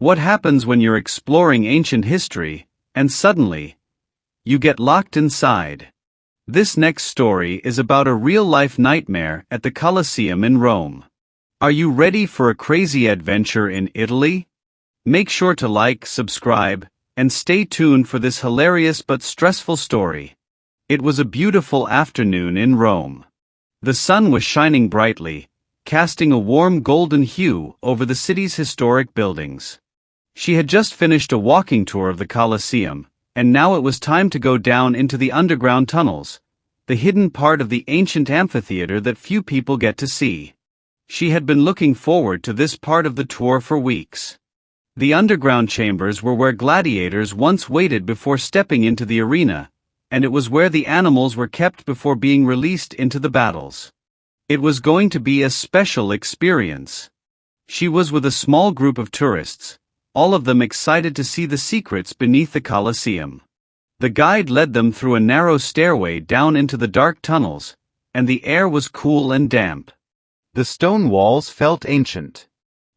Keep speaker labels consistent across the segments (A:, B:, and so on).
A: What happens when you're exploring ancient history, and suddenly, you get locked inside? This next story is about a real-life nightmare at the Colosseum in Rome. Are you ready for a crazy adventure in Italy? Make sure to like, subscribe, and stay tuned for this hilarious but stressful story. It was a beautiful afternoon in Rome. The sun was shining brightly, casting a warm golden hue over the city's historic buildings. She had just finished a walking tour of the Colosseum, and now it was time to go down into the underground tunnels, the hidden part of the ancient amphitheater that few people get to see. She had been looking forward to this part of the tour for weeks. The underground chambers were where gladiators once waited before stepping into the arena, and it was where the animals were kept before being released into the battles. It was going to be a special experience. She was with a small group of tourists, all of them excited to see the secrets beneath the Colosseum. The guide led them through a narrow stairway down into the dark tunnels, and the air was cool and damp.
B: The stone walls felt ancient.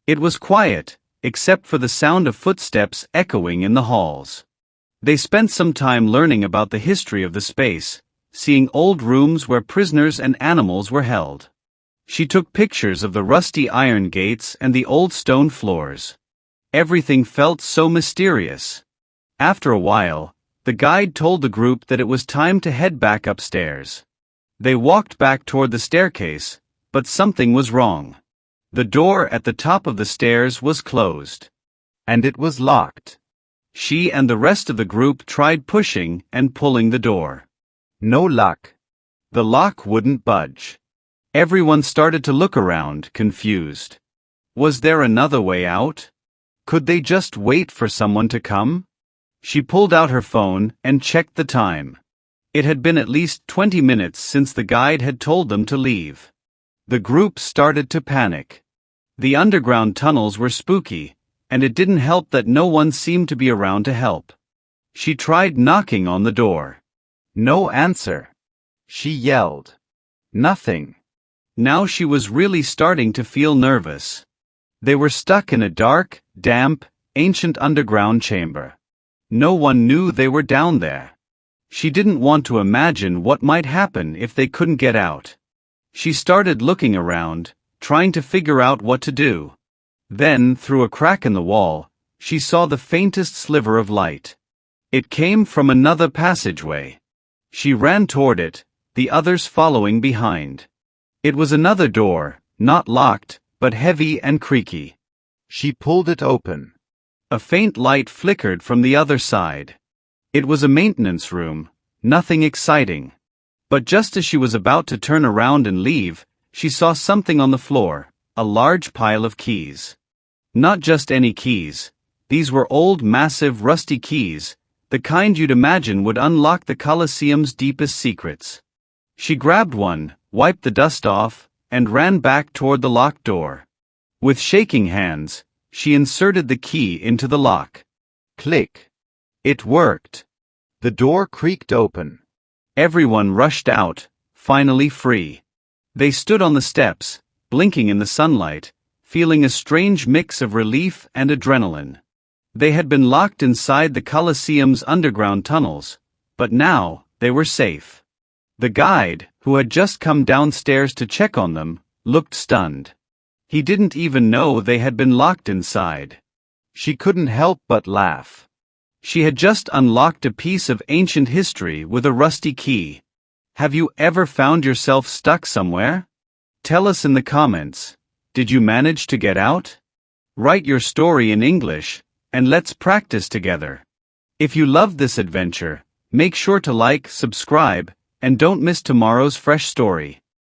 A: It was quiet, except for the sound of footsteps echoing in the halls. They spent some time learning about the history of the space, seeing old rooms where prisoners and animals were held. She took pictures of the rusty iron gates and the old stone floors. Everything felt so mysterious. After a while, the guide told the group that it was time to head back upstairs. They walked back toward the staircase, but something was wrong. The door at the top of the stairs was closed.
B: And it was locked.
A: She and the rest of the group tried pushing and pulling the door.
B: No luck.
A: The lock wouldn't budge. Everyone started to look around, confused. Was there another way out? Could they just wait for someone to come? She pulled out her phone and checked the time. It had been at least 20 minutes since the guide had told them to leave. The group started to panic. The underground tunnels were spooky, and it didn't help that no one seemed to be around to help. She tried knocking on the door.
B: No answer. She yelled. Nothing.
A: Now she was really starting to feel nervous. They were stuck in a dark, damp, ancient underground chamber. No one knew they were down there. She didn't want to imagine what might happen if they couldn't get out. She started looking around, trying to figure out what to do. Then, through a crack in the wall, she saw the faintest sliver of light. It came from another passageway. She ran toward it, the others following behind. It was another door, not locked, but heavy and creaky.
B: She pulled it open.
A: A faint light flickered from the other side. It was a maintenance room, nothing exciting. But just as she was about to turn around and leave, she saw something on the floor, a large pile of keys. Not just any keys. These were old, massive, rusty keys, the kind you'd imagine would unlock the Colosseum's deepest secrets. She grabbed one, wiped the dust off, and ran back toward the locked door. With shaking hands, she inserted the key into the lock.
B: Click.
A: It worked.
B: The door creaked open.
A: Everyone rushed out, finally free. They stood on the steps, blinking in the sunlight, feeling a strange mix of relief and adrenaline. They had been locked inside the Colosseum's underground tunnels, but now they were safe. The guide, who had just come downstairs to check on them, looked stunned. He didn't even know they had been locked inside.
B: She couldn't help but laugh.
A: She had just unlocked a piece of ancient history with a rusty key. Have you ever found yourself stuck somewhere? Tell us in the comments. Did you manage to get out? Write your story in English, and let's practice together. If you loved this adventure, make sure to like, subscribe, and don't miss tomorrow's fresh story.